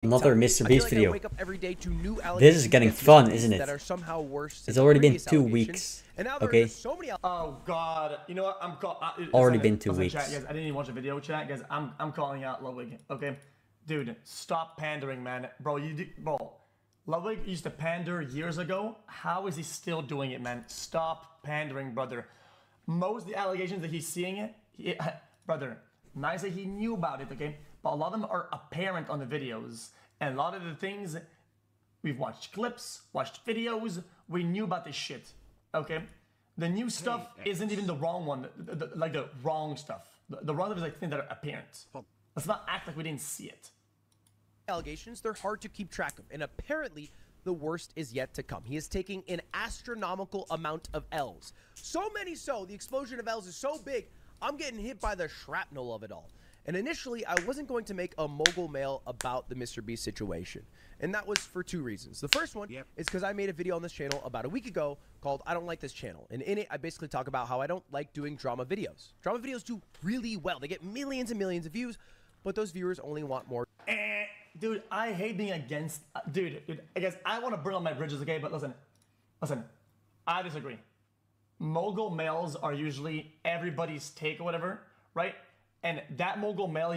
Another Mr. Beast like video. I wake up every day to new This is getting fun, isn't it? That are somehow worse. It's already been 2 weeks. And now Okay. so many Oh God! You know what? I'm already been 2 weeks. Chat, guys, I didn't even watch a video, chat, guys. I'm calling out Ludwig. Okay, dude, stop pandering, man, bro. Bro. Ludwig used to pander years ago. How is he still doing it, man? Stop pandering, brother. Most of the allegations that he's seeing, brother, nice that he knew about it, okay? But a lot of them are apparent on the videos. And a lot of the things, we've watched clips, watched videos, we knew about this shit, okay? The new stuff isn't even the wrong one, like the wrong stuff. The wrong stuff is like things that are apparent. Let's not act like we didn't see it. Allegations, they're hard to keep track of, and apparently the worst is yet to come. He is taking an astronomical amount of L's. So many so, the explosion of L's is so big, I'm getting hit by the shrapnel of it all. And initially, I wasn't going to make a Mogul Mail about the MrBeast situation. And that was for 2 reasons. The first one is because I made a video on this channel about a week ago called I Don't Like This Channel. And in it, I basically talk about how I don't like doing drama videos. Drama videos do really well. They get millions and millions of views, but those viewers only want more. Dude, I hate being against... Dude, I guess I want to burn all my bridges, okay? But listen, I disagree. Mogul Mails are usually everybody's take or whatever, right? And that Mogul Mail,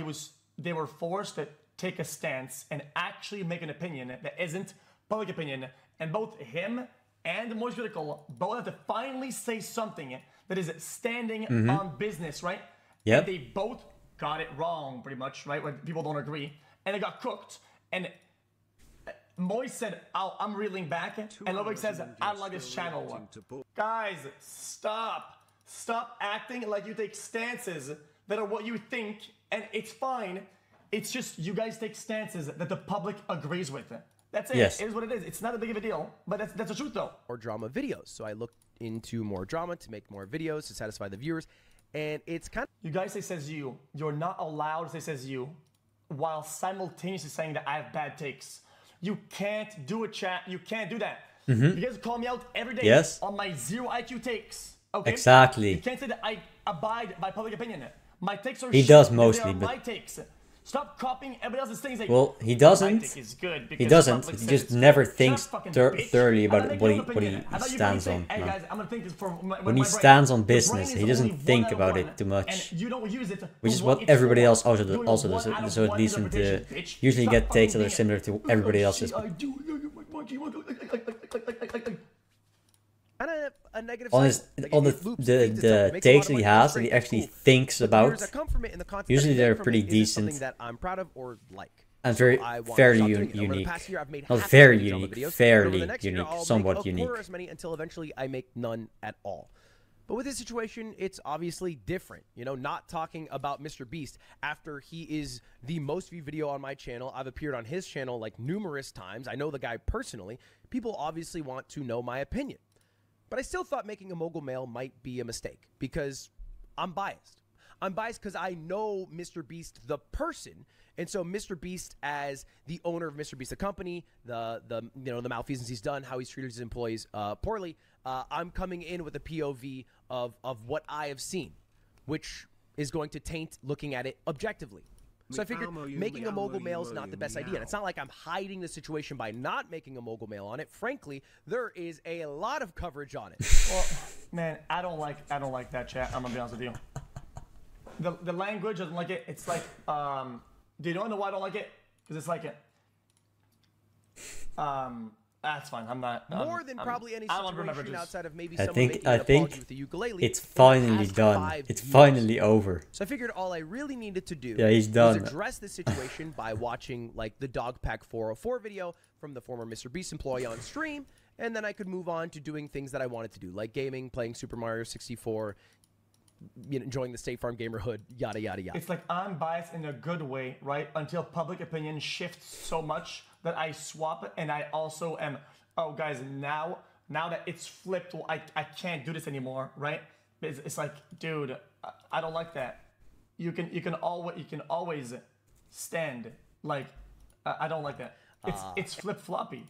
they were forced to take a stance and actually make an opinion that isn't public opinion. And both him and the Moist Critical both have to finally say something that is standing on business, right? Yep. And they both got it wrong, pretty much, right? When people don't agree. And they got cooked. And Moist said, oh, I'm reeling back. And Ludwig says, I don't like this channel. Guys, stop. Stop acting like you take stances that are what you think, and it's fine. It's just you guys take stances that the public agrees with. That's it. Yes. It is what it is. It's not a big of a deal, but that's the truth, though. Or drama videos. So I looked into more drama to make more videos to satisfy the viewers, and it's kind of... You guys say says you. You're not allowed to say says you while simultaneously saying that I have bad takes. You can't do a chat. You can't do that. You guys call me out every day on my 0 IQ takes. Okay? Exactly. You can't say that I abide by public opinion. My takes are He shit, does mostly, they are but my takes. Stop copying everybody else's things. Like, well, he doesn't. He doesn't. He just never thinks thoroughly about what he stands on. Hey guys, I'm gonna think this for when he stands on business, he doesn't think about it too much, which is what everybody else also does. So it leads him to usually get takes that are similar to everybody else's. a negative on the takes that he has that he actually thinks about, usually they're pretty decent that I'm proud of or like. and fairly unique. Not very unique, fairly unique, somewhat unique. As many until eventually I make none at all. But with this situation, it's obviously different. You know, not talking about MrBeast after he is the most viewed video on my channel. I've appeared on his channel like numerous times. I know the guy personally. People obviously want to know my opinion. But I still thought making a Mogul Mail might be a mistake because I'm biased. I'm biased because I know MrBeast the person, and so MrBeast as the owner of MrBeast the company, the malfeasance he's done, how he's treated his employees poorly. I'm coming in with a POV of what I have seen, which is going to taint looking at it objectively. So I figured making a Mogul Mail is not the best idea. And it's not like I'm hiding the situation by not making a Mogul Mail on it. Frankly, there is a lot of coverage on it. Well, man, I don't like that chat. I'm gonna be honest with you. The language doesn't like it. It's like, do you know why I don't like it? Because it's like it. That's fine. I'm not. More than probably any situation outside of maybe I someone making an apology with a ukulele. It's finally done. It's finally over. So I figured all I really needed to do he's done. was address this situation by watching like the Dogpack 404 video from the former MrBeast employee on stream, and then I could move on to doing things that I wanted to do, like gaming, playing Super Mario 64, enjoying the State Farm gamer hood, yada yada yada. It's like I'm biased in a good way, right? Until public opinion shifts so much that I swap it, and I also am. Oh, guys, now that it's flipped, well, I can't do this anymore, right? It's like, dude, I don't like that. You can always stand like I don't like that. It's flip floppy.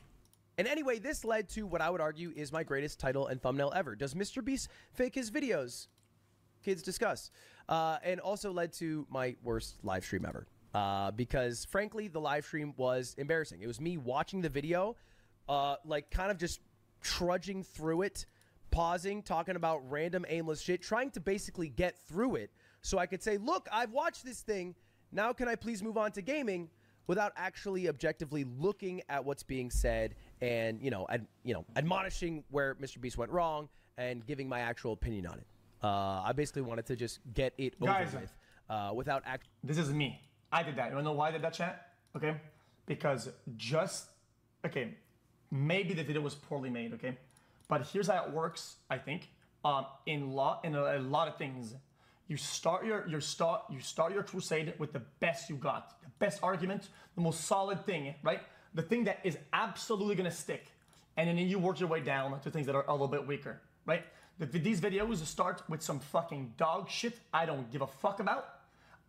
And anyway, this led to what I would argue is my greatest title and thumbnail ever. Does MrBeast fake his videos? Kids discuss. And also led to my worst live stream ever. because frankly, the live stream was embarrassing. It was me watching the video, like kind of just trudging through it, pausing, talking about random aimless shit, trying to basically get through it so I could say, look, I've watched this thing. Now can I please move on to gaming, without actually objectively looking at what's being said and, admonishing where MrBeast went wrong and giving my actual opinion on it. I basically wanted to just get it over with without act. This is me. I did that. You wanna know why I did that, chat? Okay? Because maybe the video was poorly made, okay? But here's how it works, I think. In a lot of things, you start your crusade with the best you got, the best argument, the most solid thing, right? The thing that is absolutely gonna stick, and then you work your way down to things that are a little bit weaker, right? These videos start with some fucking dog shit I don't give a fuck about,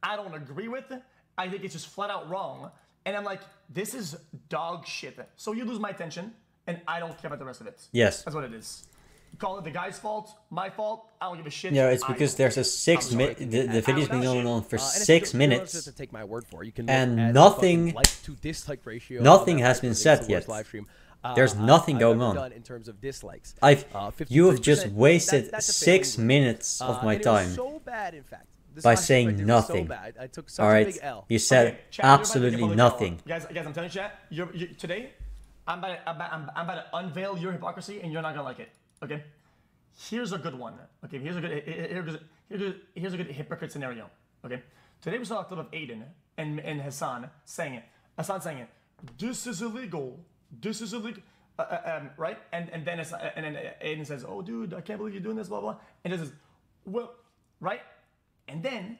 I don't agree with, I think it's just flat out wrong, and I'm like, this is dog shit. So you lose my attention, and I don't care about the rest of it. Yes. That's what it is. Call it the guy's fault, my fault, I don't give a shit. Yeah, it's because there's a 6 minute, the video's been going on for 6 minutes, take my word for it. You can and nothing has been said yet. There's nothing going on. In terms of dislikes. You have just wasted 6 minutes of my time so bad, in fact, by saying nothing. Alright, you said absolutely nothing. Guys, I'm telling you, chat, today, I'm about to unveil your hypocrisy, and you're not gonna like it. Okay, here's a good one. Okay, here's a good hypocrite scenario. Okay, today we saw a clip of Aiden and Hassan saying it. This is illegal. This is illegal. Right? And then Aiden says, "Oh, dude, I can't believe you're doing this." Blah blah. And it says, "Well, right?" And then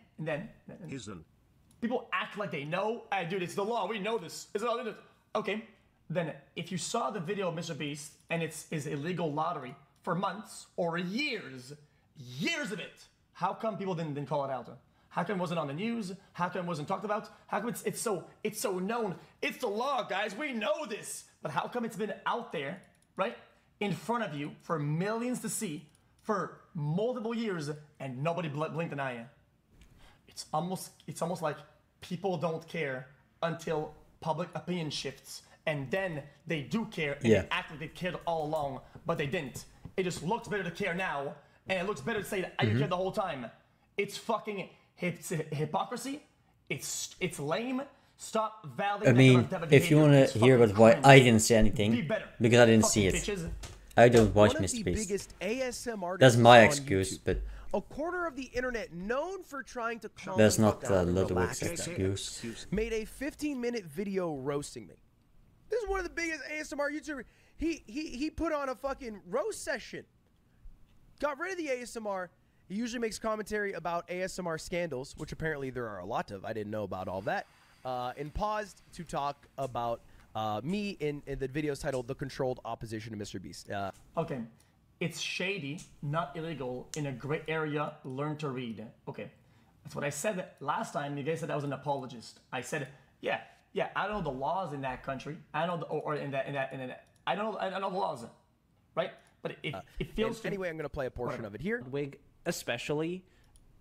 people act like they know. Hey, dude, it's the law. We know this. It's all this. Okay. Then if you saw the video of MrBeast and it's his illegal lottery for months or years of it, how come people didn't call it out? How come it wasn't on the news? How come it wasn't talked about? How come it's so known? It's the law, guys. We know this. But how come it's been out there, right, in front of you for millions to see for multiple years and nobody blinked an eye? It's almost like people don't care until public opinion shifts. And then they do care, and they act like they cared all along, but they didn't. It just looks better to care now, and it looks better to say that I cared the whole time. It's fucking hypocrisy. It's lame. Stop validating. I mean, if you want to hear about why I didn't say anything, because I didn't see it. I don't watch MrBeast. That's my excuse, but a quarter of the internet known for trying to calm that's not Ludwig's excuse. Made a 15-minute video roasting me. This is one of the biggest ASMR YouTubers. He put on a fucking roast session. Got rid of the ASMR. He usually makes commentary about ASMR scandals, which apparently there are a lot of. I didn't know about all that. And paused to talk about me in the videos titled "The Controlled Opposition to MrBeast." Okay, it's shady, not illegal, in a gray area. Learn to read. Okay, that's what I said last time. You guys said I was an apologist. I said, yeah, I don't know the laws in that country. I don't know, or in that. I don't know the laws, right? But it feels. Anyway, I'm going to play a portion of it here. Ludwig, especially,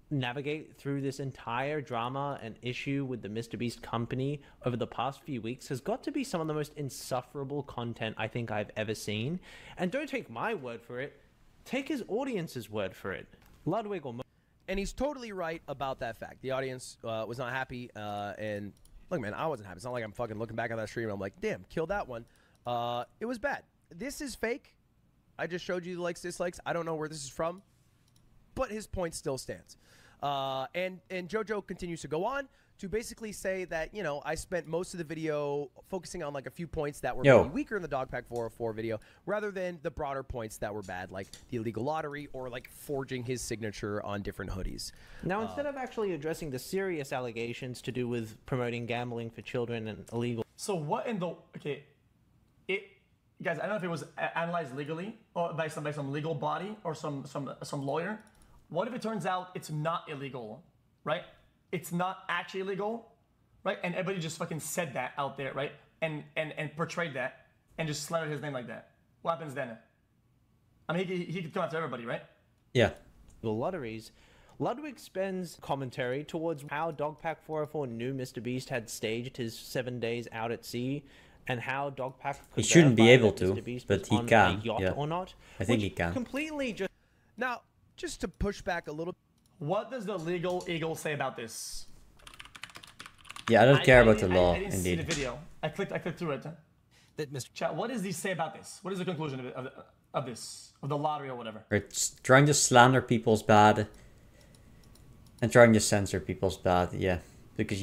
navigate through this entire drama and issue with the MrBeast company over the past few weeks has got to be some of the most insufferable content I think I've ever seen. And don't take my word for it. Take his audience's word for it. Ludwig or And he's totally right about that fact. The audience was not happy. And look, man, I wasn't happy. It's not like I'm fucking looking back at that stream and I'm like, damn, kill that one. It was bad. This is fake. I just showed you the likes, dislikes. I don't know where this is from, but his point still stands. And JoJo continues to go on to basically say that, you know, I spent most of the video focusing on like a few points that were maybe weaker in the Dogpack 404 video rather than the broader points that were bad, like the illegal lottery or like forging his signature on different hoodies. Now, instead of actually addressing the serious allegations to do with promoting gambling for children and illegal. So what in the, okay, guys, I don't know if it was analyzed legally or by some legal body or some lawyer. What if it turns out it's not illegal, right? It's not actually illegal, right? And everybody just fucking said that out there, right? And portrayed that and just slandered his name like that. What happens then? I mean, he could come after everybody, right? Yeah. The lotteries, Ludwig spends commentary towards how Dogpack 404 knew MrBeast had staged his 7 days out at sea, and how Dogpack could He shouldn't be able verify to, that MrBeast but was he on can, a yacht yeah. or not. I think which he can. Completely just. Now, just to push back a little. What does the legal eagle say about this? Yeah, I don't care about the I law, didn't see the indeed. video. I clicked through it. That Mr. Chat, what does he say about this? What is the conclusion of, of this? Of the lottery or whatever? It's trying to slander people's bad. And trying to censor people's bad, yeah. Because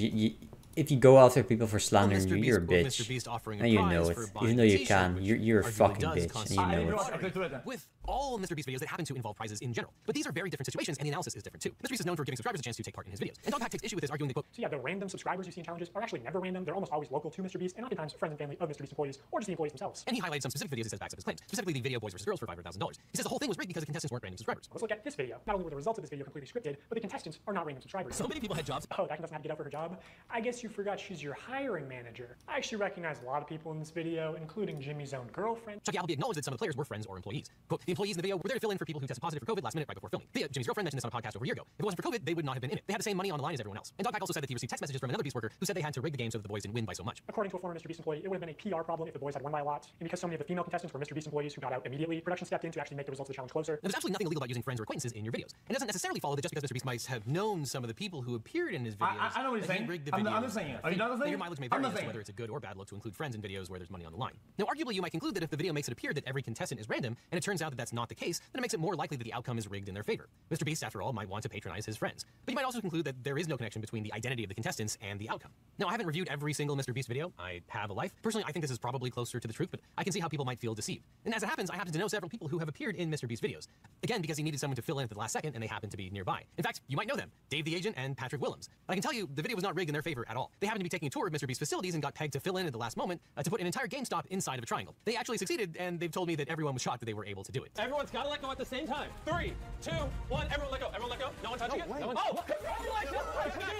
if you go after people for slandering you, you're a bitch. And you know it. Even though you can, you're a fucking bitch, and you know it. I clicked through it. With all MrBeast videos that happen to involve prizes in general. But these are very different situations, and the analysis is different too. MrBeast is known for giving subscribers a chance to take part in his videos. And Dogpack takes issue with this, arguing that, quote, So yeah, the random subscribers you see in challenges are actually never random. They're almost always local to MrBeast, and oftentimes friends and family of MrBeast employees, or just the employees themselves. and he highlighted some specific videos that says backs up his claims, specifically the video Boys vs. Girls for $500,000. He says the whole thing was rigged because the contestants weren't random subscribers. Let's look at this video. Not only were the results of this video completely scripted, but the contestants are not random subscribers. So many people had jobs. Oh, that doesn't have to get up for her job? I guess you forgot she's your hiring manager. I actually recognize a lot of people in this video, including Jimmy's own girlfriend. Chucky Appleby acknowledged that some of the players were friends or employees. Quote, the employees in the video were there to fill in for people who tested positive for COVID last minute right before filming. Jimmy's girlfriend mentioned this on a podcast over a year ago. If it wasn't for COVID, they would not have been in it. They had the same money on the line as everyone else. And Dogpack also said that he received text messages from another Beast worker who said they had to rig the game so that the boys didn't win by so much. According to a former MrBeast employee, it would have been a PR problem if the boys had won by a lot. And because so many of the female contestants were MrBeast employees who got out immediately, production stepped in to actually make the results of the challenge closer. Now, there's absolutely nothing illegal about using friends or acquaintances in your videos. And it doesn't necessarily follow that just because MrBeast might have known some of the people who appeared in his videos. I know what he's that he saying. rigged the I'm videos. not saying it. Are you not saying Your it? mileage may I'm vary not as to saying whether it. it's a good or bad look to include friends in videos where there's money on the line. Now, arguably, you might conclude that if the video makes it appear that every contestant is random, and it turns out that that's not the case, then it makes it more likely that the outcome is rigged in their favor. MrBeast, after all, might want to patronize his friends. But you might also conclude that there is no connection between the identity of the contestants and the outcome. Now, I haven't reviewed every single MrBeast video. I have a life. Personally, I think this is probably closer to the truth, but I can see how people might feel deceived. And as it happens, I happen to know several people who have appeared in MrBeast videos. Again, because he needed someone to fill in at the last second, and they happen to be nearby. In fact, you might know them, Dave the Agent and Patrick Willems. I can tell you, the video was not rigged in their favor at all. They happened to be taking a tour of MrBeast facilities and got pegged to fill in at the last moment to put an entire GameStop inside of a triangle. They actually succeeded, and they've told me that everyone was shocked that they were able to do it. Everyone's got to let go at the same time. 3, 2, 1. Everyone let go. Everyone let go. No one touching it. No one. Oh, congratulations!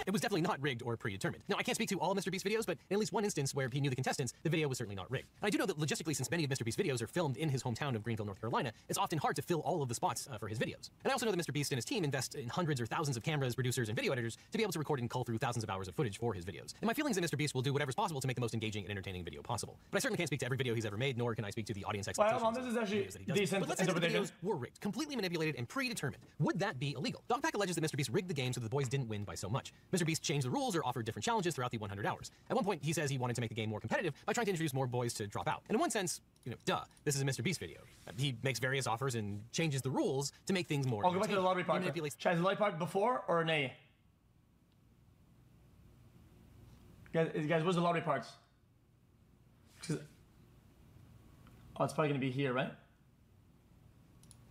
It was definitely not rigged or predetermined. Now, I can't speak to all MrBeast videos, but in at least one instance where he knew the contestants, the video was certainly not rigged. And I do know that logistically, since many of MrBeast videos are filmed in his hometown of Greenville, North Carolina, it's often hard to fill all of the spots for his videos. And I also know that MrBeast and his team invest in hundreds or thousands of cameras, producers, and video editors to be able to record and cull through thousands of hours of footage for his videos. And my feelings that MrBeast will do whatever's possible to make the most engaging and entertaining video possible. But I certainly can't speak to every video he's ever made, nor can I speak to the audience expectations. Well, this is actually decent But let's say that the interpretation. videos were rigged, completely manipulated, and predetermined. Would that be illegal? Dogpack alleges that MrBeast rigged the game so that the boys didn't win by so much. MrBeast changed the rules or offered different challenges throughout the 100 hours. At one point, he says he wanted to make the game more competitive by trying to introduce more boys to drop out. And in one sense, duh, this is a MrBeast video. He makes various offers and changes the rules to make things more I'll go back to the lottery He part. manipulates- Chat, is the lottery part before or nay? Guys, where's the lottery parts? Oh, it's probably gonna be here, right?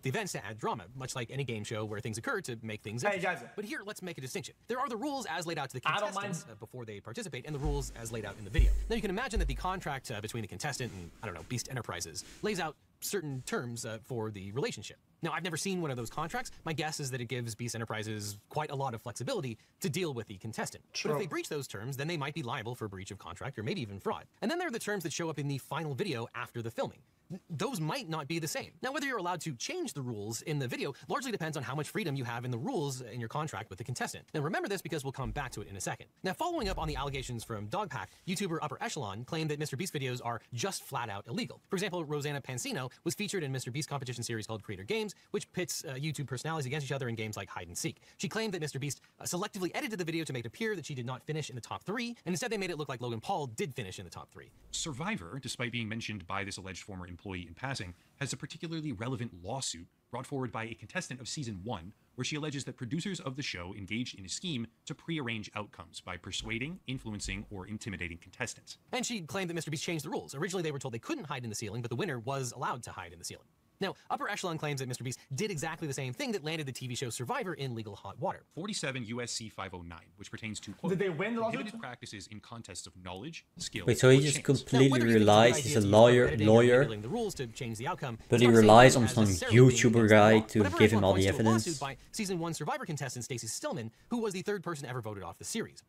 the events to add drama, much like any game show where things occur to make things Hey, interesting. guys. But here, let's make a distinction. There are the rules as laid out to the I don't contestants before they participate, and the rules as laid out in the video. Now, you can imagine that the contract between the contestant and, I don't know, Beast Enterprises lays out certain terms for the relationship. Now, I've never seen one of those contracts. My guess is that it gives Beast Enterprises quite a lot of flexibility to deal with the contestant. True. But if they breach those terms, then they might be liable for breach of contract or maybe even fraud. And then there are the terms that show up in the final video after the filming. Those might not be the same. Now, whether you're allowed to change the rules in the video largely depends on how much freedom you have in the rules in your contract with the contestant. Now, remember this because we'll come back to it in a second. Now, following up on the allegations from Dogpack, YouTuber Upper Echelon claimed that MrBeast videos are just flat out illegal. For example, Rosanna Pansino was featured in MrBeast competition series called Creator Games, which pits YouTube personalities against each other in games like hide and seek. She claimed that MrBeast selectively edited the video to make it appear that she did not finish in the top 3, and instead they made it look like Logan Paul did finish in the top 3. Survivor, despite being mentioned by this alleged former employee in passing, has a particularly relevant lawsuit brought forward by a contestant of Season 1, where she alleges that producers of the show engaged in a scheme to prearrange outcomes by persuading, influencing, or intimidating contestants. And she claimed that MrBeast changed the rules. Originally, they were told they couldn't hide in the ceiling, but the winner was allowed to hide in the ceiling. Now, Upper Echelon claims that MrBeast did exactly the same thing that landed the TV show Survivor in legal hot water. 47 USC 509, which pertains to, quote, Did they win the lawsuit? prohibited practices in contests of knowledge, skill, Wait, so he or just chance. completely Now, whether you think it's relies, good he's idea a to use editing or lawyer, manipulating the rules to change the outcome, but it's he not the same relies thing on as some necessarily being YouTuber against the guy law. to Whatever give him everyone all the points to a lawsuit evidence. by Season 1 Survivor contestant Stacey Stillman, who was the third person ever voted off the series.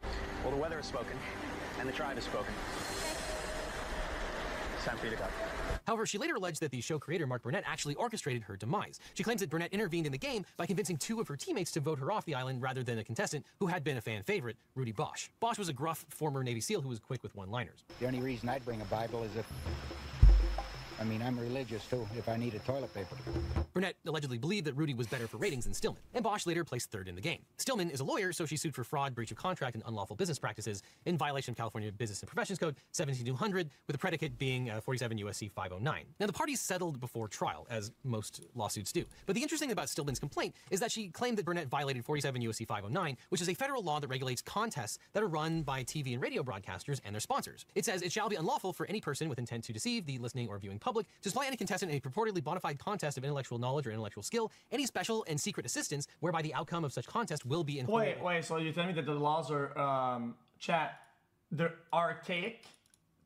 Well, the weather has spoken, and the tribe has spoken. Time for you to go. However, she later alleged that the show creator, Mark Burnett, actually orchestrated her demise. She claims that Burnett intervened in the game by convincing 2 of her teammates to vote her off the island rather than a contestant who had been a fan favorite, Rudy Bosch. Bosch was a gruff former Navy SEAL who was quick with one-liners. The only reason I'd bring a Bible is if... I mean, I'm religious, too, if I needed toilet paper. Burnett allegedly believed that Rudy was better for ratings than Stillman, and Bosch later placed 3rd in the game. Stillman is a lawyer, so she sued for fraud, breach of contract, and unlawful business practices in violation of California Business and Professions Code 17200, with the predicate being 47 U.S.C. 509. Now, the parties settled before trial, as most lawsuits do. But the interesting thing about Stillman's complaint is that she claimed that Burnett violated 47 U.S.C. 509, which is a federal law that regulates contests that are run by TV and radio broadcasters and their sponsors. It says it shall be unlawful for any person with intent to deceive the listening or viewing public to supply any contestant in a purportedly bona fide contest of intellectual knowledge or intellectual skill, any special and secret assistance whereby the outcome of such contest will be in Wait, so you're telling me that the laws are, they're archaic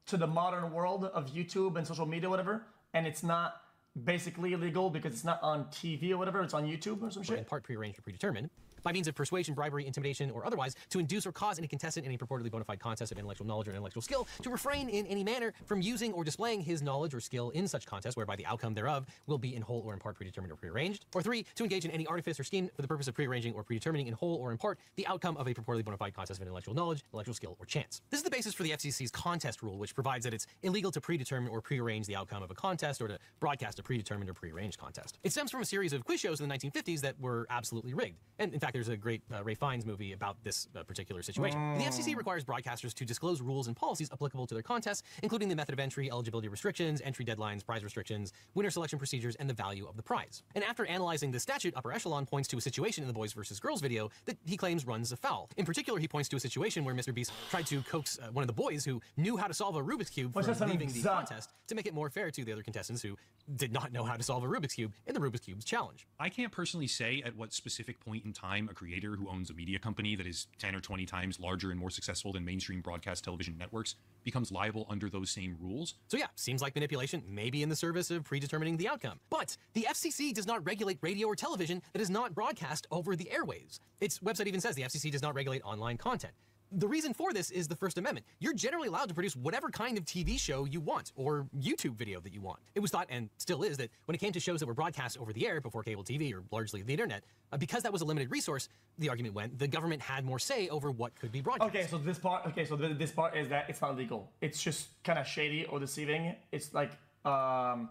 to the modern world of YouTube and social media, whatever, and it's not basically illegal because it's not on TV or whatever, it's on YouTube or some shit? In part prearranged or predetermined, by means of persuasion, bribery, intimidation, or otherwise, to induce or cause any contestant in a purportedly bona fide contest of intellectual knowledge or intellectual skill to refrain in any manner from using or displaying his knowledge or skill in such contest, whereby the outcome thereof will be in whole or in part predetermined or prearranged. Or 3, to engage in any artifice or scheme for the purpose of prearranging or predetermining in whole or in part the outcome of a purportedly bona fide contest of intellectual knowledge, intellectual skill, or chance. This is the basis for the FCC's contest rule, which provides that it's illegal to predetermine or prearrange the outcome of a contest or to broadcast a predetermined or prearranged contest. It stems from a series of quiz shows in the 1950s that were absolutely rigged. And in fact, there's a great Ray Fiennes movie about this particular situation. The FCC requires broadcasters to disclose rules and policies applicable to their contests, including the method of entry, eligibility restrictions, entry deadlines, prize restrictions, winner selection procedures, and the value of the prize. And after analyzing the statute, Upper Echelon points to a situation in the Boys vs. Girls video that he claims runs afoul. In particular, he points to a situation where MrBeast tried to coax one of the boys who knew how to solve a Rubik's Cube from leaving the contest to make it more fair to the other contestants who did not know how to solve a Rubik's Cube in the Rubik's Cube's challenge. I can't personally say at what specific point in time a creator who owns a media company that is 10 or 20 times larger and more successful than mainstream broadcast television networks becomes liable under those same rules. So yeah, seems like manipulation may be in the service of predetermining the outcome. But the FCC does not regulate radio or television that is not broadcast over the airwaves. Its website even says the FCC does not regulate online content. The reason for this is the First Amendment. You're generally allowed to produce whatever kind of TV show you want, or YouTube video that you want. It was thought, and still is, that when it came to shows that were broadcast over the air before cable TV or largely the internet, because that was a limited resource, the argument went, the government had more say over what could be broadcast. Okay, so this part is that it's not legal. It's just kind of shady or deceiving. It's like, I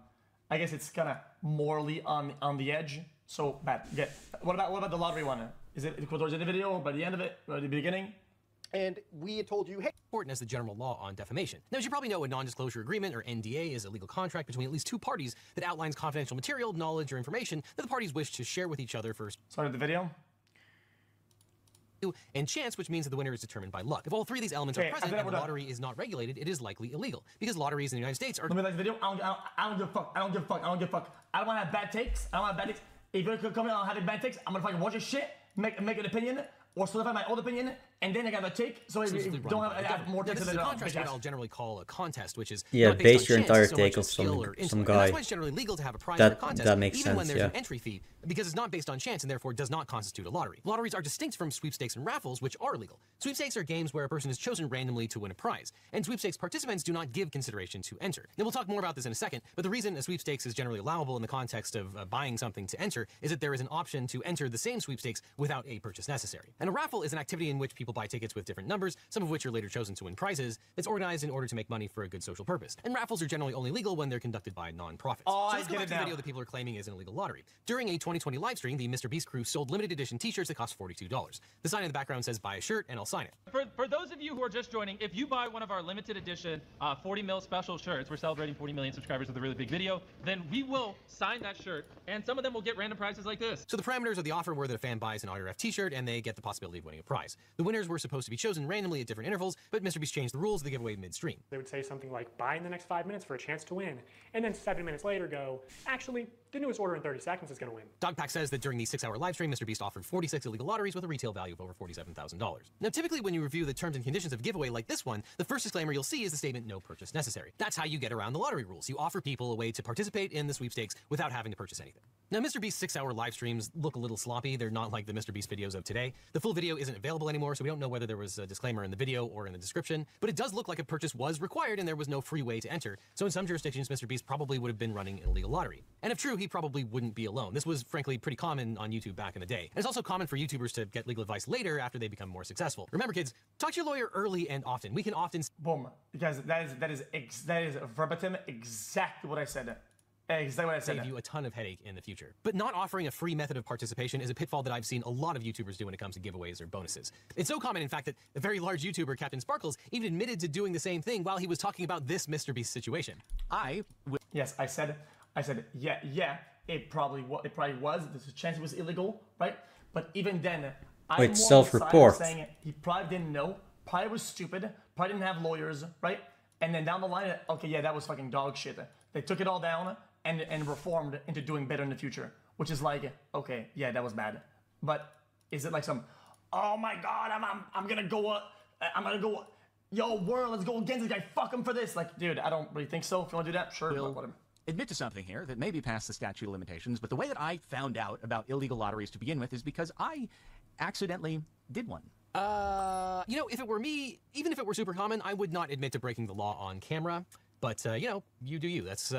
guess it's kind of morally on the edge. So bad. Yeah. What about the lottery one? Is it towards the video or by the end of it, or the beginning? And we had told you, hey, important as the general law on defamation. Now, as you probably know, a non-disclosure agreement, or NDA, is a legal contract between at least 2 parties that outlines confidential material, knowledge, or information that the parties wish to share with each other for... Sorry, the video? And chance, which means that the winner is determined by luck. If all 3 of these elements are present and the lottery is not regulated, it is likely illegal. Because lotteries in the United States are... Let me like the video. I don't give a fuck. I don't give a fuck. I don't give a fuck. I don't want to have bad takes. I don't want to have bad takes. If you're coming out having bad takes, I'm going to fucking watch your shit, make an opinion, or solidify my old opinion, and then I got a take, so if you don't have more takes than than a contract, what I'll generally call a contest, which is yeah, not base your chance, entire so take of of some guy. And that's why it's generally legal to have a prize or a contest, that makes even sense, when there's yeah. an entry fee, because it's not based on chance and therefore does not constitute a lottery. Lotteries are distinct from sweepstakes and raffles, which are legal. Sweepstakes are games where a person is chosen randomly to win a prize, and sweepstakes participants do not give consideration to enter. Now, we'll talk more about this in a second, but the reason a sweepstakes is generally allowable in the context of buying something to enter is that there is an option to enter the same sweepstakes without a purchase necessary. And a raffle is an activity in which people buy tickets with different numbers, some of which are later chosen to win prizes. It's organized in order to make money for a good social purpose. And raffles are generally only legal when they're conducted by non-profits. Oh, so let's go back to the video that people are claiming is an illegal lottery. During a 2020 live stream, the MrBeast crew sold limited edition t-shirts that cost $42. The sign in the background says, buy a shirt and I'll sign it. For those of you who are just joining, if you buy one of our limited edition 40 mil special shirts, we're celebrating 40 million subscribers with a really big video, then we will sign that shirt, and some of them will get random prizes like this. So the parameters of the offer were that a fan buys an autographed t-shirt and they get the possibility of winning a prize. The winners were supposed to be chosen randomly at different intervals, but MrBeast changed the rules of the giveaway midstream. They would say something like, buy in the next 5 minutes for a chance to win, and then 7 minutes later go, actually, the newest order in 30 seconds is going to win. Dogpack says that during the 6-hour live stream, MrBeast offered 46 illegal lotteries with a retail value of over $47,000. Now, typically when you review the terms and conditions of a giveaway like this one, the first disclaimer you'll see is the statement, no purchase necessary. That's how you get around the lottery rules. You offer people a way to participate in the sweepstakes without having to purchase anything. Now, MrBeast's 6-hour live streams look a little sloppy. They're not like the MrBeast videos of today. The full video isn't available anymore, so so we don't know whether there was a disclaimer in the video or in the description, but it does look like a purchase was required and there was no free way to enter. So in some jurisdictions, MrBeast probably would have been running an illegal lottery. And if true, he probably wouldn't be alone. This was frankly pretty common on YouTube back in the day. And it's also common for YouTubers to get legal advice later after they become more successful. Remember, kids, talk to your lawyer early and often. We can often... Boom. Because that is verbatim exactly what I said. Exactly what I said. Save you a ton of headache in the future. But not offering a free method of participation is a pitfall that I've seen a lot of YouTubers do when it comes to giveaways or bonuses. It's so common, in fact, that a very large YouTuber, Captain Sparkles, even admitted to doing the same thing while he was talking about this MrBeast situation. Yes, I said, yeah, it probably was. There's a chance it was illegal, right? But even then, I'm self-report. Saying he probably didn't know, probably was stupid, probably didn't have lawyers, right? And then down the line, okay, yeah, that was fucking dog shit. They took it all down and reformed into doing better in the future, which is like, okay, yeah, that was bad. But is it like some, oh my god, I'm gonna go, yo, world, let's go against this guy, fuck him for this. Like, dude, I don't really think so. If you want to do that, sure, but whatever. Admit to something here that may be past the statute of limitations, but the way that I found out about illegal lotteries to begin with is because I accidentally did one. You know, if it were me, even if it were super common, I would not admit to breaking the law on camera. But, you know, you do you. That's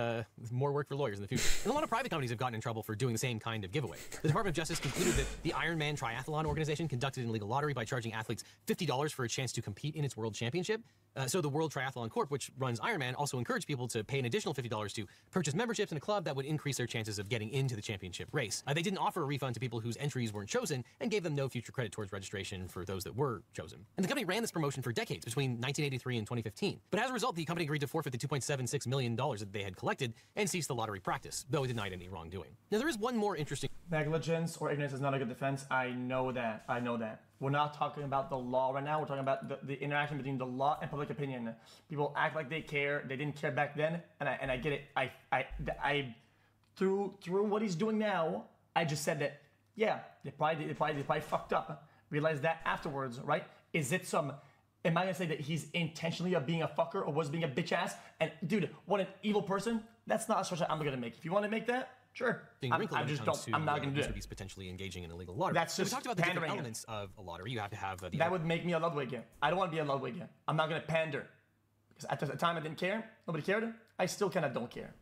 more work for lawyers in the future. And a lot of private companies have gotten in trouble for doing the same kind of giveaway. The Department of Justice concluded that the Ironman Triathlon organization conducted an illegal lottery by charging athletes $50 for a chance to compete in its world championship. So the World Triathlon Corp, which runs Ironman, also encouraged people to pay an additional $50 to purchase memberships in a club that would increase their chances of getting into the championship race. They didn't offer a refund to people whose entries weren't chosen and gave them no future credit towards registration for those that were chosen. And the company ran this promotion for decades, between 1983 and 2015. But as a result, the company agreed to forfeit the $2.76 million that they had collected and cease the lottery practice, though it denied any wrongdoing. Now, there is one more interesting... Negligence or ignorance is not a good defense. I know that. We're not talking about the law right now. We're talking about the interaction between the law and public opinion. People act like they care. They didn't care back then, and I get it. I through what he's doing now, I just said that, yeah, they probably fucked up. Realized that afterwards, right? Is it some... Am I gonna say that he's intentionally being a fucker or was being a bitch ass? And dude, what an evil person. That's not a switch I'm gonna make. If you want to make that, sure. I just don't. I'm not gonna do it. He's potentially engaging in illegal lottery. That's just we talked about the different elements of a lottery. You have to have that would make me a Ludwig. I don't want to be a Ludwig. I'm not gonna pander because at the time I didn't care. Nobody cared. I still kind of don't care.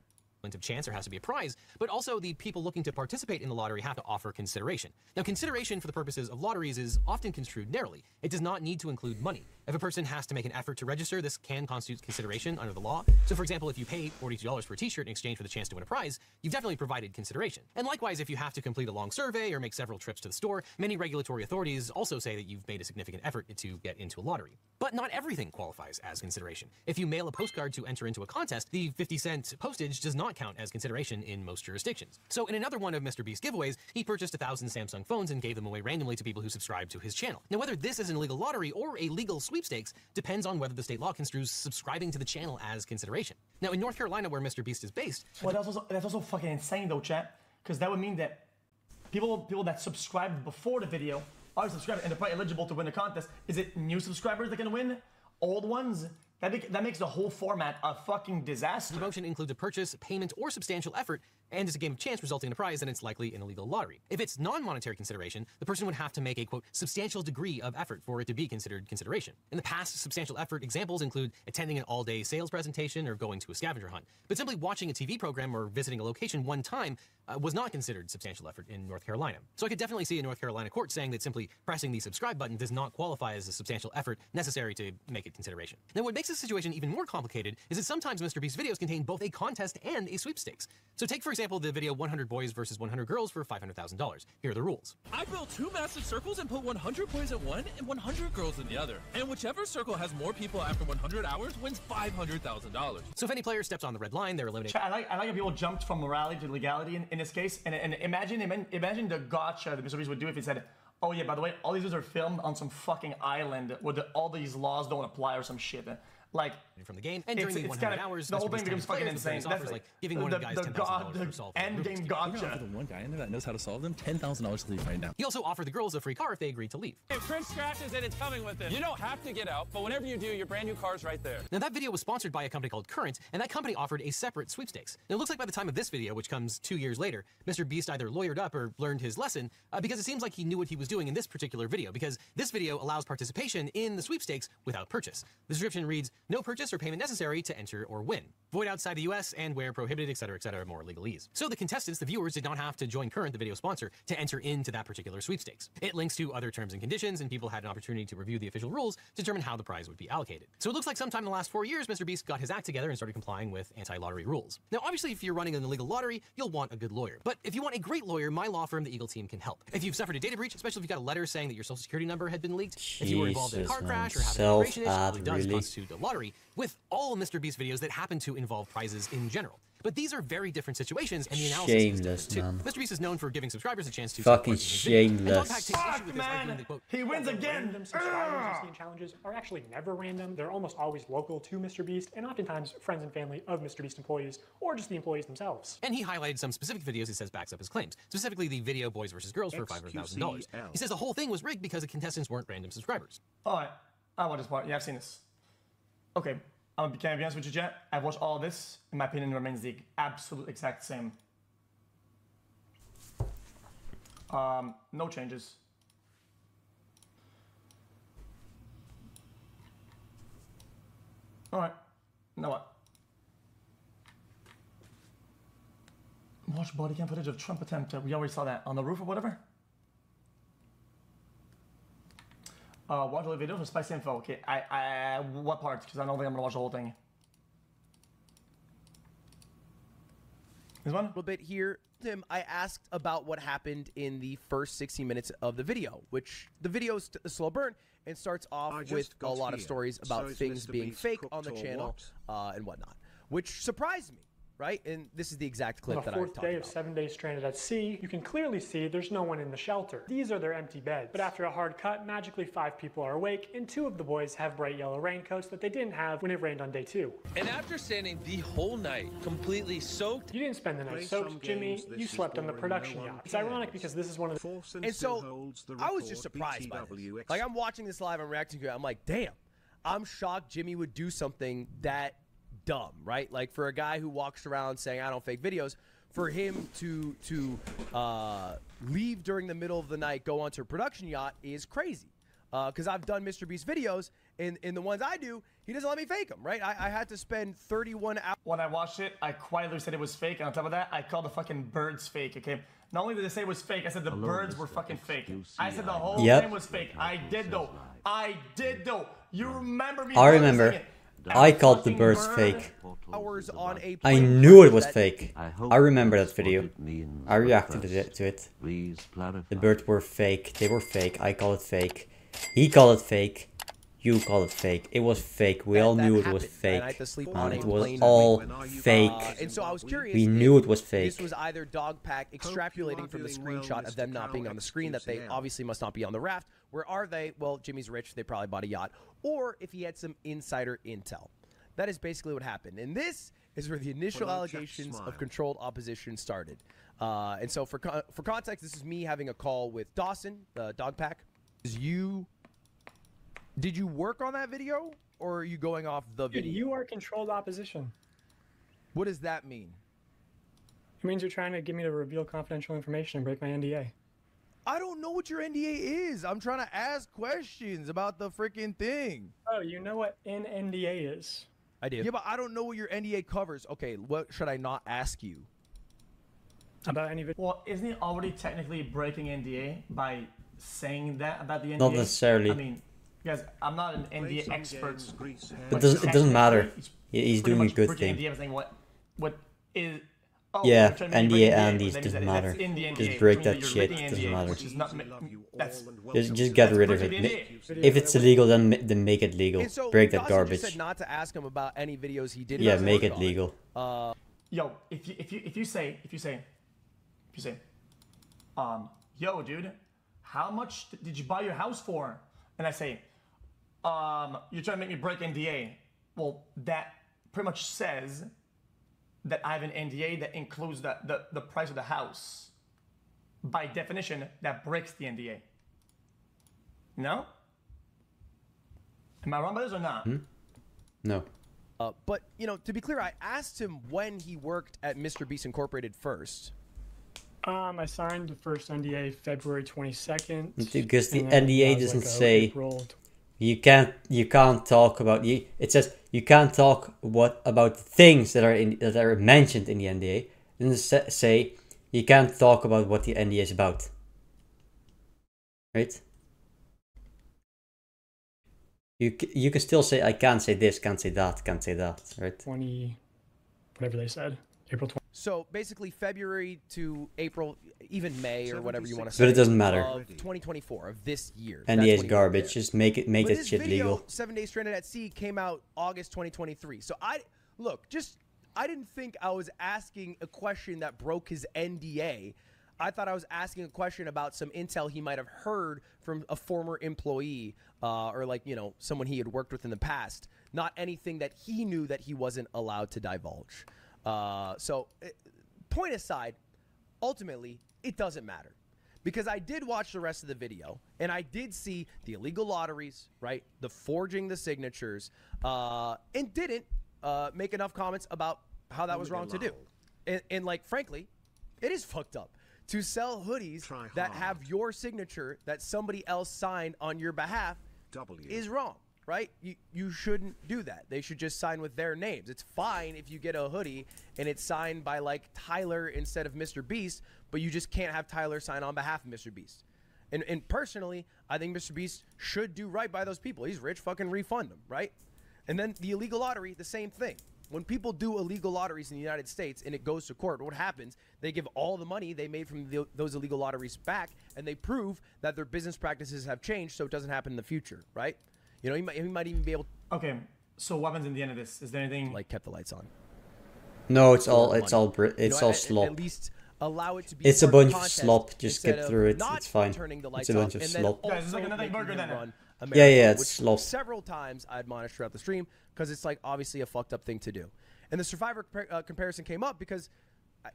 Of chance, there has to be a prize, but also the people looking to participate in the lottery have to offer consideration. Now, consideration for the purposes of lotteries is often construed narrowly. It does not need to include money. If a person has to make an effort to register, this can constitute consideration under the law. So, for example, if you pay $42 for a t-shirt in exchange for the chance to win a prize, you've definitely provided consideration. And likewise, if you have to complete a long survey or make several trips to the store, many regulatory authorities also say that you've made a significant effort to get into a lottery. But not everything qualifies as consideration. If you mail a postcard to enter into a contest, the 50-cent postage does not count as consideration in most jurisdictions. So in another one of MrBeast's giveaways, he purchased 1,000 Samsung phones and gave them away randomly to people who subscribed to his channel. Now, whether this is an illegal lottery or a legal sweepstakes depends on whether the state law construes subscribing to the channel as consideration. Now, in North Carolina, where MrBeast is based... Well, that's also fucking insane, though, chat, because that would mean that people that subscribed before the video are subscribed and they're probably eligible to win the contest. Is it new subscribers that can win? Old ones? That makes the whole format a fucking disaster. The promotion includes a purchase, payment, or substantial effort, and is a game of chance resulting in a prize, then it's likely an illegal lottery. If it's non-monetary consideration, the person would have to make a, quote, substantial degree of effort for it to be considered consideration. In the past, substantial effort examples include attending an all-day sales presentation or going to a scavenger hunt. But simply watching a TV program or visiting a location one time was not considered substantial effort in North Carolina. So I could definitely see a North Carolina court saying that simply pressing the subscribe button does not qualify as a substantial effort necessary to make it consideration. Now, what makes this situation even more complicated is that sometimes MrBeast videos contain both a contest and a sweepstakes. So take, for example, the video 100 Boys versus 100 Girls for $500,000. Here are the rules. I built 2 massive circles and put 100 boys in one and 100 girls in the other. And whichever circle has more people after 100 hours wins $500,000. So if any player steps on the red line, they're eliminated. I like how people jumped from morality to legality in this case. And imagine the gotcha that MrBeast would do if he said, oh yeah, by the way, all these videos are filmed on some fucking island where all these laws don't apply or some shit. Like, from the game, and during the 100 hours, the whole thing becomes fucking insane. Offers, like giving one of the guys $10,000 for solving end game gotcha. The one guy in there that knows how to solve them, $10,000 to leave right now. He also offered the girls a free car if they agreed to leave. If Chris crashes and it's coming with him, you don't have to get out, but whenever you do, your brand new car's right there. Now, that video was sponsored by a company called Current, and that company offered a separate sweepstakes. Now, it looks like by the time of this video, which comes 2 years later, MrBeast either lawyered up or learned his lesson, because it seems like he knew what he was doing in this particular video, because this video allows participation in the sweepstakes without purchase. The description reads, no purchase or payment necessary to enter or win. Void outside the US and where prohibited, etc., more legalese. So the contestants, the viewers, did not have to join Current, the video sponsor, to enter into that particular sweepstakes. It links to other terms and conditions, and people had an opportunity to review the official rules to determine how the prize would be allocated. So it looks like sometime in the last 4 years, MrBeast got his act together and started complying with anti-lottery rules. Now, obviously, if you're running an illegal lottery, you'll want a good lawyer. But if you want a great lawyer, my law firm, the Eagle Team, can help. If you've suffered a data breach, especially if you got a letter saying that your social security number had been leaked, if you were involved in a car crash or have an immigration issue, all it does constitute a lottery, with all MrBeast videos that happen to involve prizes in general. But these are very different situations, and the analysis shameless, is man. MrBeast is known for giving subscribers a chance to fucking shameless. Fuck, man! He wins again! Random subscribers you see in challenges are actually never random. They're almost always local to MrBeast, and oftentimes friends and family of MrBeast employees, or just the employees themselves. And he highlighted some specific videos he says backs up his claims, specifically the video Boys vs. Girls for $500,000. He says the whole thing was rigged because the contestants weren't random subscribers. Alright, I watched this part. Yeah, I've seen this. Okay. Can I be honest with you, Jet? I've watched all this. In my opinion, it remains the absolute exact same. No changes. Alright. You know what? Watch body cam footage of Trump attempt. We already saw that on the roof or whatever. Watch all the videos with spicy info. Okay, what part? Because I don't think I'm gonna watch the whole thing. This one? A little bit here. Tim, I asked about what happened in the first 60 minutes of the video, which the video is a slow burn and starts off with a lot of stories about things being fake on the channel and whatnot, which surprised me. Right? And this is the exact clip that I talked about. On the 4th day of 7 days stranded at sea, you can clearly see there's no one in the shelter. These are their empty beds. But after a hard cut, magically 5 people are awake, and 2 of the boys have bright yellow raincoats that they didn't have when it rained on day 2. And after standing the whole night, completely soaked... You didn't spend the night soaked, Jimmy. You slept on the production yacht. It's ironic because this is one of the... And so, I was just surprised by this. Like, I'm watching this live, I'm reacting to it, I'm like, damn. I'm shocked Jimmy would do something that... dumb, right? Like for a guy who walks around saying I don't fake videos, for him to leave during the middle of the night, go onto a production yacht is crazy. Because I've done MrBeast videos, and in the ones I do, he doesn't let me fake them, right? I had to spend 31 hours. When I watched it, I quietly said it was fake, and on top of that, I called the fucking birds fake, okay? Not only did they say it was fake, I said the birds were fucking fake. I said the whole thing was fake. I did though. You remember me? I remember. I called the birds fake. On a I knew it was fake. I remember that video. I reacted to it. The birds were fake. They were fake. I called it fake. He called it fake. You called it fake. It was fake. We all knew it was fake. It was all fake. And so I was curious. We knew it was fake. This was either Dogpack extrapolating from the screenshot of them not being on the screen, that they obviously must not be on the raft. Where are they? Well, Jimmy's rich. They probably bought a yacht. Or if he had some insider intel. That is basically what happened. And this is where the initial allegations of controlled opposition started. And so for context, this is me having a call with Dawson, Dogpack. Did you work on that video, or are you going off the video? You are controlled opposition. What does that mean? It means you're trying to get me to reveal confidential information and break my NDA. I don't know what your NDA is. I'm trying to ask questions about the freaking thing. Oh, you know what an NDA is? I do. Yeah, but I don't know what your NDA covers. Okay, what should I not ask you? About any video? Well, isn't he already technically breaking NDA by saying that about the NDA? Not necessarily. I mean, guys, I'm not an NDA expert. It doesn't matter. He's doing a good thing. NDA saying what is... Oh, yeah, NDA and these doesn't matter. Just break that shit, doesn't matter. Just get rid of it. If it's illegal, then make it legal. Break that garbage. Said not to ask him about any videos he did. Yeah, make it legal. Yo, if you say, yo, dude, how much did you buy your house for? And I say, you're trying to make me break NDA. well, that pretty much says that I have an NDA that includes the price of the house. By definition, that breaks the NDA. No? Am I wrong by this or not? No. But, you know, to be clear, I asked him when he worked at MrBeast Incorporated first. I signed the first NDA February 22nd. Because the NDA doesn't say you can't talk about it says you can't talk about things that are mentioned in the NDA. It doesn't say you can't talk about what the NDA is about. Right? You can still say I can't say this, can't say that, right? 20, whatever they said, April 20. So basically February to April, even May or whatever you want to say. But it doesn't matter. Of 2024, of this year. NDA is garbage. Just make that shit video, legal. 7 Days Stranded at Sea came out August 2023. So I didn't think I was asking a question that broke his NDA. I thought I was asking a question about some intel he might have heard from a former employee or like, you know, someone he had worked with in the past. Not anything that he knew that he wasn't allowed to divulge. So point aside, ultimately, it doesn't matter. Because I did watch the rest of the video, and I did see the illegal lotteries, right? The forging the signatures, and didn't make enough comments about how that was wrong to do. And like, frankly, it is fucked up to sell hoodies that have your signature that somebody else signed on your behalf is wrong, right? You shouldn't do that. They should just sign with their names. It's fine if you get a hoodie and it's signed by like Tyler instead of MrBeast, but you just can't have Tyler sign on behalf of MrBeast. And personally, I think MrBeast should do right by those people. He's rich, fucking refund him, right? And then the illegal lottery, the same thing. When people do illegal lotteries in the United States and it goes to court, what happens? They give all the money they made from those illegal lotteries back, and they prove that their business practices have changed so it doesn't happen in the future, right? You know, he might even be able to... Okay, so what happens in the end of this? Is there anything... Like, kept the lights on. No, it's all slop. At least allow it to be... It's a bunch of slop. Just skip through it. It's fine. It's a bunch of slop. Guys, it's like another burger then. Yeah, it's slop. Several times I admonished throughout the stream because it's like obviously a fucked up thing to do. And the Survivor comparison came up because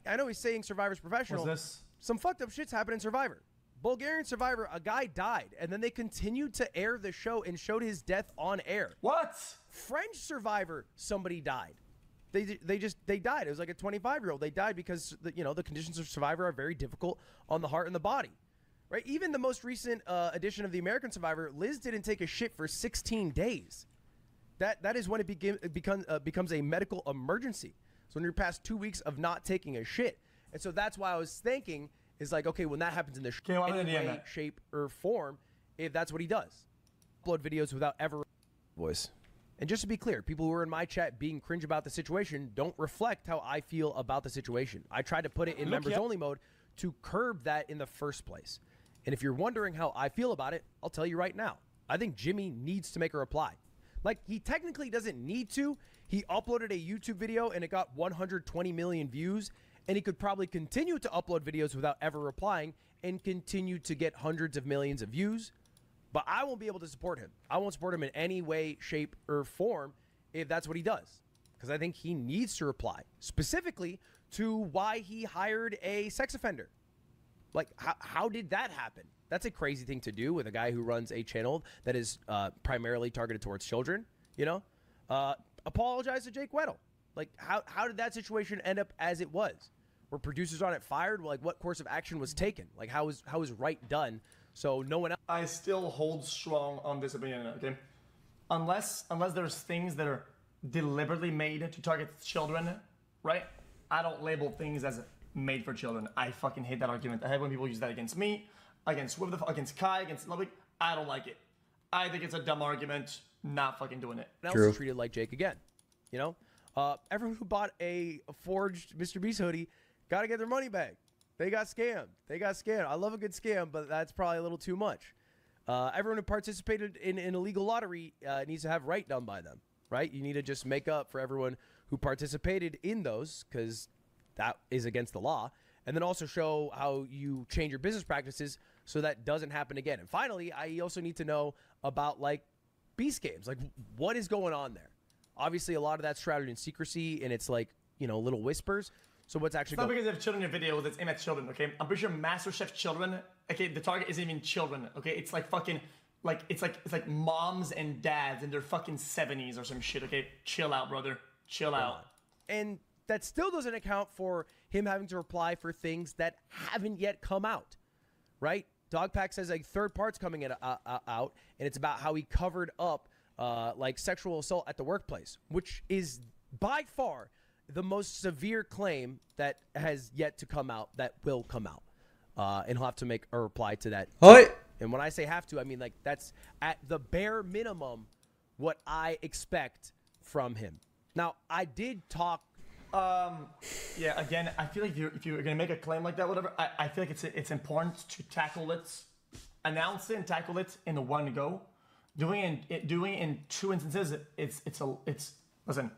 I know he's saying Survivor's professional. What's this? Some fucked up shit's happened in Survivor. Bulgarian Survivor, a guy died, and then they continued to air the show and showed his death on air. What? French Survivor, somebody died. They died. It was like a 25-year-old. They died because the conditions of Survivor are very difficult on the heart and the body. Right? Even the most recent edition of the American Survivor, Liz didn't take a shit for 16 days. That is when it becomes a medical emergency. So when you're past 2 weeks of not taking a shit. And so that's why I was thinking is like, okay, when that happens in the any way, shape, or form, if that's what he does. Upload videos without ever voice. And just to be clear, people who are in my chat being cringe about the situation don't reflect how I feel about the situation. I tried to put it in members only mode to curb that in the first place. And if you're wondering how I feel about it, I'll tell you right now. I think Jimmy needs to make a reply. Like, he technically doesn't need to. He uploaded a YouTube video and it got 120 million views. And he could probably continue to upload videos without ever replying and continue to get hundreds of millions of views. But I won't be able to support him. I won't support him in any way, shape, or form if that's what he does. Because I think he needs to reply specifically to why he hired a sex offender. Like, how did that happen? That's a crazy thing to do with a guy who runs a channel that is primarily targeted towards children, you know? Apologize to Jake Weddle. Like, how did that situation end up as it was? Were producers on it fired? Like, what course of action was taken? Like, how was right done so no one else... I still hold strong on this opinion, okay? Unless there's things that are deliberately made to target children, right? I don't label things as made for children. I fucking hate that argument. I hate when people use that against me, against Swift, against Kai, against Ludwig. I don't like it. I think it's a dumb argument. Not fucking doing it. Else treated like Jake again, you know? Everyone who bought a forged MrBeast hoodie got to get their money back. They got scammed. I love a good scam, but that's probably a little too much. Everyone who participated in an illegal lottery needs to have right done by them, right? You need to just make up for everyone who participated in those because that is against the law. And then also show how you change your business practices so that doesn't happen again. And finally, I also need to know about, like, Beast Games. Like, what is going on there? Obviously, a lot of that's shrouded in secrecy, and it's like, you know, little whispers. So what's actually it's not because they have children in your videos, it's aimed at children, okay? I'm pretty sure MasterChef children, okay, the target isn't even children, okay? It's like fucking, like, it's like moms and dads in their fucking 70s or some shit, okay? Chill out, brother. Chill out. And that still doesn't account for him having to reply for things that haven't yet come out, right? Dogpack says like third part's coming out, and it's about how he covered up like sexual assault at the workplace, which is by far the most severe claim that has yet to come out, that will come out. And he'll have to make a reply to that. Hi. And when I say have to, I mean like that's at the bare minimum what I expect from him. Now, I did talk. Yeah, again, I feel like if you're gonna make a claim like that, whatever, I feel like it's important to tackle it, announce it and tackle it in one go. Doing it in two instances, listen.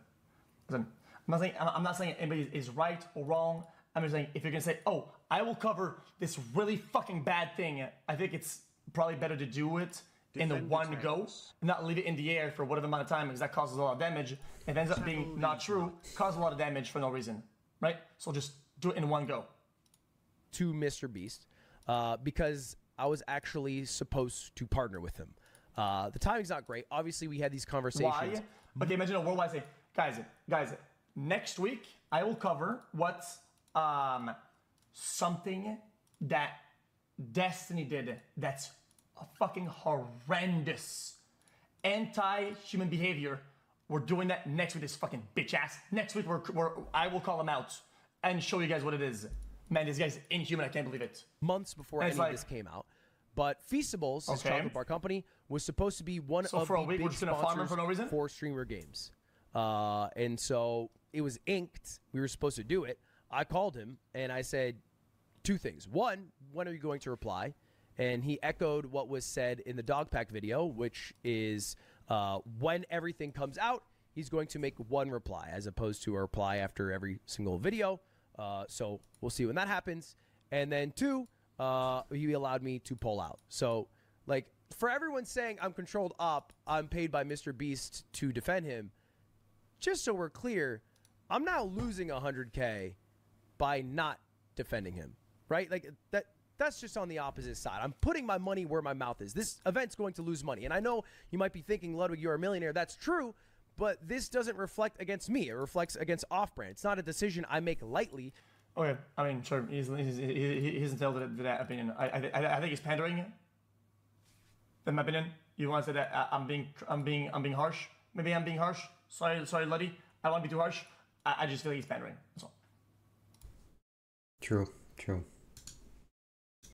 I'm not saying anybody is right or wrong. I'm just saying if you're gonna say, oh, I will cover this really fucking bad thing, I think it's probably better to do it in the one go, and not leave it in the air for whatever amount of time, because that causes a lot of damage. If it ends up being not true, causes a lot of damage for no reason, right? So just do it in one go. To MrBeast, because I was actually supposed to partner with him. The timing's not great. Obviously, we had these conversations. Why? Okay, imagine a worldwide thing. Guys, next week I will cover what's something that Destiny did that's fucking horrendous anti-human behavior. We're doing that next week, this fucking bitch ass. Next week I will call him out and show you guys what it is. Man, this guy's inhuman. I can't believe it. Months before any of this came out. But Feastables, his chocolate bar company, was supposed to be one of for a the week, big we're just gonna farm him for no reason? for streamer games. And so it was inked. We were supposed to do it. I called him and I said two things. One, when are you going to reply? And he echoed what was said in the Dogpack video, which is when everything comes out, he's going to make one reply as opposed to a reply after every single video. So we'll see when that happens. And then two, he allowed me to pull out. So, like, for everyone saying I'm controlled op, I'm paid by MrBeast to defend him, just so we're clear, I'm now losing 100K by not defending him, right? Like, that's just on the opposite side. I'm putting my money where my mouth is. This event's going to lose money. And I know you might be thinking, Ludwig, you're a millionaire. That's true, but this doesn't reflect against me. It reflects against Off-Brand. It's not a decision I make lightly. Okay, I mean, sure, he's entitled to that opinion. I think he's pandering. In my opinion, you want to say that I'm being harsh? Maybe I'm being harsh. Sorry, Luddy. I don't want to be too harsh. I just feel like he's pandering. That's all. True.